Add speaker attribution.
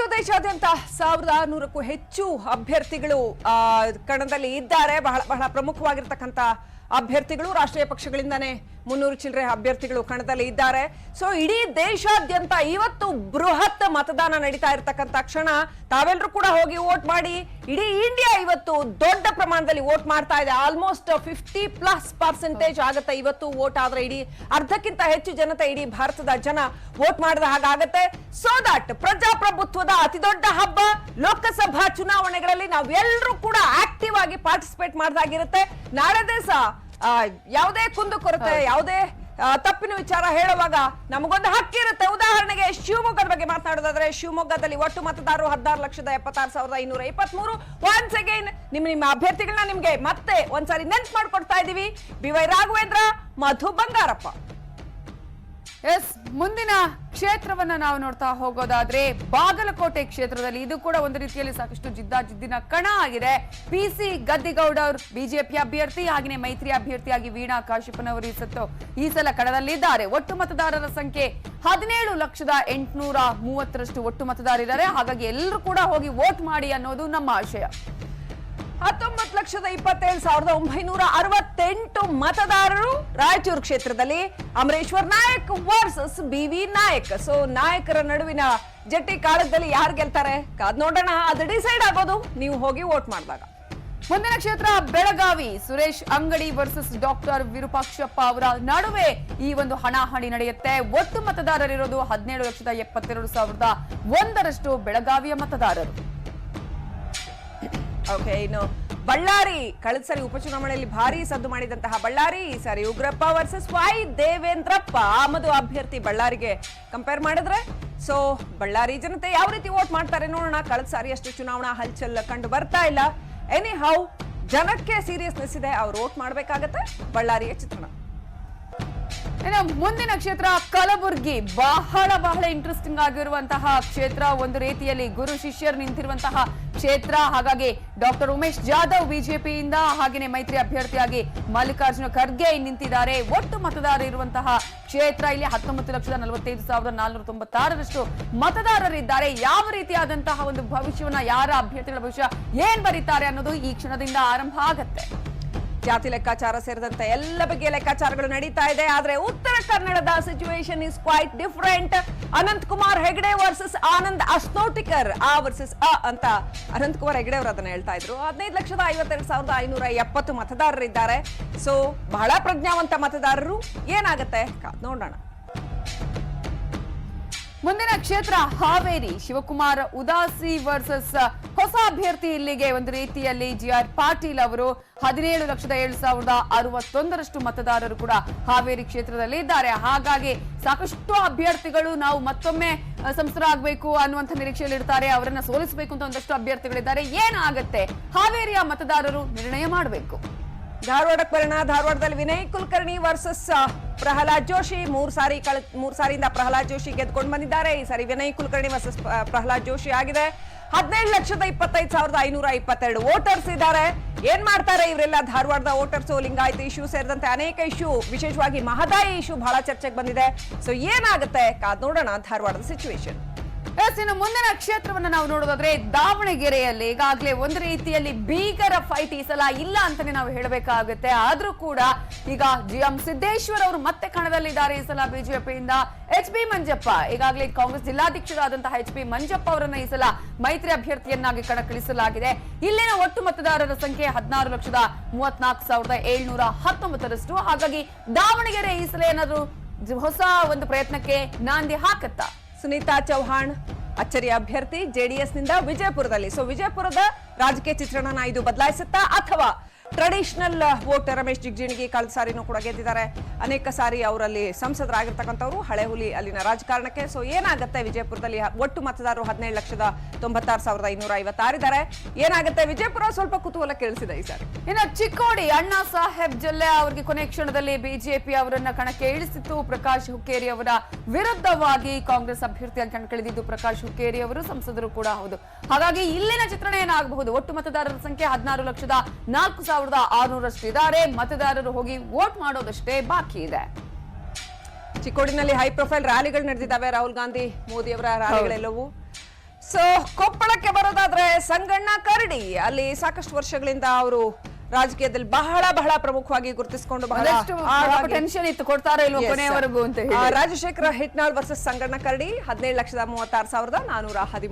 Speaker 1: ಒಟ್ಟು ದೇಶಾದ್ಯಂತ 1600ಕ್ಕೂ ಹೆಚ್ಚು ಅಭ್ಯರ್ಥಿಗಳು ಕಣದಲ್ಲಿ ಇದ್ದಾರೆ. ಬಹಳ ಪ್ರಮುಖವಾಗಿರ್ತಕ್ಕಂಥ ಅಭ್ಯರ್ಥಿಗಳು ರಾಷ್ಟ್ರೀಯ ಪಕ್ಷಗಳಿಂದಾನೇ 300 ಚಿಲ್ಲರೆ ಅಭ್ಯರ್ಥಿಗಳು ಕಣದಲ್ಲಿ ಇದ್ದಾರೆ. ಸೊ ಇಡೀ ದೇಶಾದ್ಯಂತ ಇವತ್ತು ಬೃಹತ್ ಮತದಾನ ನಡೀತಾ ಇರತಕ್ಕಂಥ ಕ್ಷಣ. ತಾವೆಲ್ಲರೂ ಕೂಡ ಹೋಗಿ ವೋಟ್ ಮಾಡಿ. ಇಡೀ ಇಂಡಿಯಾ ಇವತ್ತು ದೊಡ್ಡ ಪ್ರಮಾಣದಲ್ಲಿ ವೋಟ್ ಮಾಡ್ತಾ ಇದೆ. ಆಲ್ಮೋಸ್ಟ್ 50+% ಆಗುತ್ತೆ ಇವತ್ತು ವೋಟ್ ಆದ್ರೆ. ಇಡೀ ಅರ್ಧಕ್ಕಿಂತ ಹೆಚ್ಚು ಜನತೆ, ಇಡೀ ಭಾರತದ ಜನ ವೋಟ್ ಮಾಡಿದ ಹಾಗಾಗತ್ತೆ. ಸೊ ದಟ್ ಪ್ರಜಾಪ್ರಭುತ್ವದ ಅತಿ ದೊಡ್ಡ ಹಬ್ಬ ಲೋಕಸಭಾ ಚುನಾವಣೆಗಳಲ್ಲಿ ನಾವೆಲ್ಲರೂ ಕೂಡ ಆಕ್ಟಿವ್ ಆಗಿ ಪಾರ್ಟಿಸಿಪೇಟ್ ಮಾಡಿದಾಗಿರುತ್ತೆ. ನಾಳೆ ದಿವಸ ಯಾವುದೇ ಕುಂದುಕೊರತೆ, ಯಾವುದೇ ತಪ್ಪಿನ ವಿಚಾರ ಹೇಳುವಾಗ ನಮಗೊಂದು ಹಕ್ಕಿರುತ್ತೆ. ಉದಾಹರಣೆಗೆ ಶಿವಮೊಗ್ಗದ ಬಗ್ಗೆ ಮಾತನಾಡೋದಾದ್ರೆ, ಶಿವಮೊಗ್ಗದಲ್ಲಿ ಒಟ್ಟು ಮತದಾರರು 16,76,223. ಒನ್ಸ್ ಅಗೈನ್ ನಿಮ್ಮ ಅಭ್ಯರ್ಥಿಗಳನ್ನ ನಿಮ್ಗೆ ಮತ್ತೆ ಒಂದ್ಸಾರಿ ನೆನ್ಪು ಮಾಡ್ಕೊಡ್ತಾ ಇದೀವಿ. BY ರಾಘವೇಂದ್ರ, ಮಧು ಬಂಗಾರಪ್ಪ.
Speaker 2: ಎಸ್, ಮುಂದಿನ ಕ್ಷೇತ್ರವನ್ನ ನಾವು ನೋಡ್ತಾ ಹೋಗೋದಾದ್ರೆ ಬಾಗಲಕೋಟೆ ಕ್ಷೇತ್ರದಲ್ಲಿ ಇದು ಕೂಡ ಒಂದು ರೀತಿಯಲ್ಲಿ ಸಾಕಷ್ಟು ಜಿದ್ದಿನ ಕಣ ಆಗಿದೆ. PC ಗದ್ದಿಗೌಡ ಅವರು ಬಿಜೆಪಿ ಅಭ್ಯರ್ಥಿ, ಹಾಗೆಯೇ ಮೈತ್ರಿ ಅಭ್ಯರ್ಥಿಯಾಗಿ ವೀಣಾ ಕಾಶಪ್ಪನವರು ಈ ಸಲ ಕಣದಲ್ಲಿದ್ದಾರೆ. ಒಟ್ಟು ಮತದಾರರ ಸಂಖ್ಯೆ 17,830,000 ಒಟ್ಟು ಮತದಾರರಿದ್ದಾರೆ. ಹಾಗಾಗಿ ಎಲ್ಲರೂ ಕೂಡ ಹೋಗಿ ವೋಟ್ ಮಾಡಿ ಅನ್ನೋದು ನಮ್ಮ ಆಶಯ.
Speaker 1: 19,27,968 ಮತದಾರರು ರಾಯಚೂರು ಕ್ಷೇತ್ರದಲ್ಲಿ. Amareshwar Nayak versus BV Nayak. So ನಾಯಕರ ನಡುವಿನ ಜಟ್ಟಿ ಕಾಳಗದಲ್ಲಿ ಯಾರು ಗೆಲ್ತಾರೆ ಕಾದ್ ನೋಡೋಣ. ಅದು ಡಿಸೈಡ್ ಆಗೋದು ನೀವು ಹೋಗಿ ವೋಟ್ ಮಾಡಿದಾಗ.
Speaker 2: ಮುಂದಿನ ಕ್ಷೇತ್ರ ಬೆಳಗಾವಿ. ಸುರೇಶ್ ಅಂಗಡಿ ವರ್ಸಸ್ ಡಾಕ್ಟರ್ ವಿರೂಪಾಕ್ಷಪ್ಪ ಅವರ ನಡುವೆ ಈ ಒಂದು ಹಣಾಹಣಿ ನಡೆಯುತ್ತೆ. ಒಟ್ಟು ಮತದಾರರಿರೋದು 17,72,001 ಬೆಳಗಾವಿಯ ಮತದಾರರು.
Speaker 1: ಓಕೆ, ಇನ್ನು ಬಳ್ಳಾರಿ. ಕಳೆದ ಸಾರಿ ಉಪಚುನಾವಣೆಯಲ್ಲಿ ಭಾರಿ ಸದ್ದು ಮಾಡಿದಂತಹ ಬಳ್ಳಾರಿ, ಈ ಸಾರಿ ಉಗ್ರಪ್ಪ ವರ್ಸಸ್ ವೈ ದೇವೇಂದ್ರಪ್ಪ. ಆಮದು ಅಭ್ಯರ್ಥಿ ಬಳ್ಳಾರಿಗೆ ಕಂಪೇರ್ ಮಾಡಿದ್ರೆ ಸೊ ಬಳ್ಳಾರಿ ಜನತೆ ಯಾವ ರೀತಿ ವೋಟ್ ಮಾಡ್ತಾರೆ ನೋಡೋಣ. ಕಳೆದ ಸಾರಿ ಅಷ್ಟು ಚುನಾವಣಾ ಹಲ್ಚಲ್ ಕಂಡು ಬರ್ತಾ ಇಲ್ಲ. ಎನಿ ಹೌ ಜನಕ್ಕೆ ಸೀರಿಯಸ್ನೆಸ್ ಇದೆ, ಅವ್ರು ವೋಟ್ ಮಾಡ್ಬೇಕಾಗತ್ತೆ. ಬಳ್ಳಾರಿಯ ಚಿತ್ರಣ.
Speaker 2: ಇನ್ನು ಮುಂದಿನ ಕ್ಷೇತ್ರ ಕಲಬುರ್ಗಿ. ಬಹಳ ಇಂಟ್ರೆಸ್ಟಿಂಗ್ ಆಗಿರುವಂತಹ ಕ್ಷೇತ್ರ, ಒಂದು ರೀತಿಯಲ್ಲಿ ಗುರು ಶಿಷ್ಯರು ನಿಂತಿರುವಂತಹ ಕ್ಷೇತ್ರ. ಹಾಗಾಗಿ ಡಾಕ್ಟರ್ ಉಮೇಶ್ ಜಾಧವ್ ಬಿಜೆಪಿಯಿಂದ, ಹಾಗೆಯೇ ಮೈತ್ರಿ ಅಭ್ಯರ್ಥಿಯಾಗಿ ಮಲ್ಲಿಕಾರ್ಜುನ ಖರ್ಗೆ ನಿಂತಿದ್ದಾರೆ. ಒಟ್ಟು ಮತದಾರ ಇರುವಂತಹ ಕ್ಷೇತ್ರ. ಇಲ್ಲಿ 19,45,496 ಮತದಾರರಿದ್ದಾರೆ. ಯಾವ ರೀತಿಯಾದಂತಹ ಒಂದು ಭವಿಷ್ಯವನ್ನ, ಯಾರ ಅಭ್ಯರ್ಥಿಗಳ ಭವಿಷ್ಯ ಏನ್ ಬರೀತಾರೆ ಅನ್ನೋದು ಈ ಕ್ಷಣದಿಂದ ಆರಂಭ ಆಗತ್ತೆ.
Speaker 1: ಜಾತಿ ಲೆಕ್ಕಾಚಾರ ಸೇರಿದಂತೆ ಎಲ್ಲ ಬಗೆಯ ಲೆಕ್ಕಾಚಾರಗಳು ನಡೀತಾ ಇದೆ. ಆದ್ರೆ ಉತ್ತರ ಕನ್ನಡದ situation is quite different. Ananth Kumar Hegde versus Anand Asnotikar. Versus ಅಂತ ಅನಂತ್ ಕುಮಾರ್ ಹೆಗಡೆ ಅವರು ಅದನ್ನ ಹೇಳ್ತಾ ಇದ್ರು. 15,52,570 ಮತದಾರರಿದ್ದಾರೆ. ಸೊ ಬಹಳ ಪ್ರಜ್ಞಾವಂತ ಮತದಾರರು. ಏನಾಗತ್ತೆ ನೋಡೋಣ.
Speaker 2: ಮುಂದಿನ ಕ್ಷೇತ್ರ ಹಾವೇರಿ. ಶಿವಕುಮಾರ್ ಉದಾಸಿ ವರ್ಸಸ್ ಹೊಸ ಅಭ್ಯರ್ಥಿ. ಇಲ್ಲಿಗೆ ಒಂದು ರೀತಿಯಲ್ಲಿ GR ಪಾಟೀಲ್ ಅವರು 17,07,061 ಮತದಾರರು ಕೂಡ ಹಾವೇರಿ ಕ್ಷೇತ್ರದಲ್ಲಿ ಇದ್ದಾರೆ. ಹಾಗಾಗಿ ಸಾಕಷ್ಟು ಅಭ್ಯರ್ಥಿಗಳು ನಾವು ಮತ್ತೊಮ್ಮೆ ಸಂಸದರಾಗಬೇಕು ಅನ್ನುವಂಥ ನಿರೀಕ್ಷೆಯಲ್ಲಿ ಇರ್ತಾರೆ. ಅವರನ್ನ ಸೋಲಿಸಬೇಕು ಅಂತ ಒಂದಷ್ಟು ಅಭ್ಯರ್ಥಿಗಳಿದ್ದಾರೆ. ಏನಾಗತ್ತೆ ಹಾವೇರಿಯ ಮತದಾರರು ನಿರ್ಣಯ ಮಾಡಬೇಕು.
Speaker 1: ಧಾರವಾಡಕ್ಕೆ ಬರೋಣ. ಧಾರವಾಡದಲ್ಲಿ ವಿನಯ್ ಕುಲಕರ್ಣಿ ವರ್ಸಸ್ ಪ್ರಹ್ಲಾದ್ ಜೋಶಿ. ಮೂರು ಸಾರಿಯಿಂದ ಪ್ರಹ್ಲಾದ್ ಜೋಶಿ ಗೆದ್ಕೊಂಡು ಬಂದಿದ್ದಾರೆ. ಈ ಸಾರಿ ವಿನಯ್ ಕುಲಕರ್ಣಿ ವರ್ಸಸ್ ಪ್ರಹ್ಲಾದ್ ಜೋಶಿ ಆಗಿದೆ. 17,25,522 ವೋಟರ್ಸ್ ಇದ್ದಾರೆ. ಏನ್ ಮಾಡ್ತಾರೆ ಇವರೆಲ್ಲ ಧಾರವಾಡದ ವೋಟರ್ಸ್? ಲಿಂಗಾಯತ್ ಇಶ್ಯೂ ಸೇರಿದಂತೆ ಅನೇಕ ಇಶ್ಯೂ, ವಿಶೇಷವಾಗಿ ಮಹದಾಯಿ ಇಶ್ಯೂ ಬಹಳ ಚರ್ಚೆಗೆ ಬಂದಿದೆ. ಸೊ ಏನಾಗುತ್ತೆ ಕಾದ್ ನೋಡೋಣ ಧಾರವಾಡದ ಸಿಚುವೇಶನ್.
Speaker 2: ಇನ್ನು ಮುಂದಿನ ಕ್ಷೇತ್ರವನ್ನ ನಾವು ನೋಡೋದಾದ್ರೆ ದಾವಣಗೆರೆಯಲ್ಲಿ ಈಗಾಗಲೇ ಒಂದು ರೀತಿಯಲ್ಲಿ ಭೀಕರ ಫೈಟ್ ಈ ಸಲ ಇಲ್ಲ ಅಂತಾನೆ ನಾವು ಹೇಳಬೇಕಾಗುತ್ತೆ. ಆದ್ರೂ ಕೂಡ ಈಗ GM ಸಿದ್ದೇಶ್ವರ್ ಅವರು ಮತ್ತೆ ಕಣದಲ್ಲಿದ್ದಾರೆ. ಈ ಸಲ ಬಿಜೆಪಿಯಿಂದ HB ಮಂಜಪ್ಪ, ಈಗಾಗಲೇ ಕಾಂಗ್ರೆಸ್ ಜಿಲ್ಲಾಧ್ಯಕ್ಷರಾದಂತಹ HB ಮಂಜಪ್ಪ ಅವರನ್ನ ಈ ಸಲ ಮೈತ್ರಿ ಅಭ್ಯರ್ಥಿಯನ್ನಾಗಿ ಕಣಕ್ಕಿಳಿಸಲಾಗಿದೆ. ಇಲ್ಲಿನ ಒಟ್ಟು ಮತದಾರರ ಸಂಖ್ಯೆ 16,34,719. ಹಾಗಾಗಿ ದಾವಣಗೆರೆ ಈ ಸಲ ಏನಾದ್ರು ಹೊಸ ಒಂದು ಪ್ರಯತ್ನಕ್ಕೆ ನಾಂದಿ ಹಾಕತ್ತಾ?
Speaker 1: ಸುನೀತಾ ಚೌಹಾಣ್ ಅಚ್ಚರಿಯ ಅಭ್ಯರ್ಥಿ JDS ನಿಂದ ವಿಜಯಪುರದಲ್ಲಿ. ಸೊ ವಿಜಯಪುರದ ರಾಜಕೀಯ ಚಿತ್ರಣನ ಇದು ಬದಲಾಯಿಸುತ್ತಾ ಅಥವಾ ಟ್ರೆಡಿಷನಲ್ ವೋಟರ್ ರಮೇಶ್ ಜಿಗಜಿಣಗಿ ಕಳೆದ ಸಾರಿನೂ ಕೂಡ ಗೆದ್ದಿದ್ದಾರೆ. ಅನೇಕ ಸಾರಿ ಅವರಲ್ಲಿ ಸಂಸದರಾಗಿರ್ತಕ್ಕಂಥವ್ರು, ಹಳೆ ಹುಲಿ ಅಲ್ಲಿನ ರಾಜಕಾರಣಕ್ಕೆ. ಸೊ ಏನಾಗುತ್ತೆ ವಿಜಯಪುರದಲ್ಲಿ ಒಟ್ಟು ಮತದಾರರು 17,96,256 ಇದ್ದಾರೆ. ಏನಾಗುತ್ತೆ ವಿಜಯಪುರ? ಸ್ವಲ್ಪ ಕುತೂಹಲ ಕೇಳಿಸಿದೆ ಈ ಸಾರಿ.
Speaker 2: ಇನ್ನು ಚಿಕ್ಕೋಡಿ ಅಣ್ಣಾ ಸಾಹೇಬ್ ಜಲ್ಲೆ ಅವರಿಗೆ ಕೊನೆ ಕ್ಷಣದಲ್ಲಿ ಬಿಜೆಪಿ ಅವರನ್ನ ಕಣಕ್ಕೆ ಇಳಿಸಿತ್ತು. ಪ್ರಕಾಶ್ ಹುಕ್ಕೇರಿ ಅವರ ವಿರುದ್ಧವಾಗಿ ಕಾಂಗ್ರೆಸ್ ಅಭ್ಯರ್ಥಿಯಾಗಿ ಕಣಕ್ಕಿಳಿದಿದ್ದು ಪ್ರಕಾಶ್ ಹುಕ್ಕೇರಿ ಅವರು ಸಂಸದರು ಕೂಡ ಹೌದು. ಹಾಗಾಗಿ ಇಲ್ಲಿನ ಚಿತ್ರಣ ಏನಾಗಬಹುದು? ಒಟ್ಟು ಮತದಾರರ ಸಂಖ್ಯೆ 16,04,600 ಇದ್ದಾರೆ. ಮತದಾರರು ಹೋಗಿ ವೋಟ್ ಮಾಡೋದಷ್ಟೇ ಬಾಕಿ ಇದೆ.
Speaker 1: ಚಿಕ್ಕೋಡಿನಲ್ಲಿ ಹೈ ಪ್ರೊಫೈಲ್ ರ್ಯಾಲಿಗಳು ನಡೆದಿದ್ದಾವೆ. ರಾಹುಲ್ ಗಾಂಧಿ, ಮೋದಿ ಅವರ ರ್ಯಾಲಿಗಳೆಲ್ಲವೂ. ಸೊ ಕೊಪ್ಪಳಕ್ಕೆ ಬರೋದಾದ್ರೆ ಸಂಗಣ್ಣ ಕರಡಿ ಅಲ್ಲಿ ಸಾಕಷ್ಟು ವರ್ಷಗಳಿಂದ ಅವರು ರಾಜಕೀಯದಲ್ಲಿ ಬಹಳ ಬಹಳ ಪ್ರಮುಖವಾಗಿ ಗುರುತಿಸಿಕೊಂಡು ಬಹಳ
Speaker 2: ಟೆನ್ಷನ್ ಇತ್ತು, ಕೊಡ್ತಾರೋ ಇಲ್ವೋ ಕೊನೆಯವರೆಗೂ ಅಂತ ಹೇಳಿ.
Speaker 1: ರಾಜಶೇಖರ ಹಿಟ್ನಾಳ್ ವರ್ಸಸ್ ಸಂಗಣ್ಣ ಕರಡಿ 17,36,413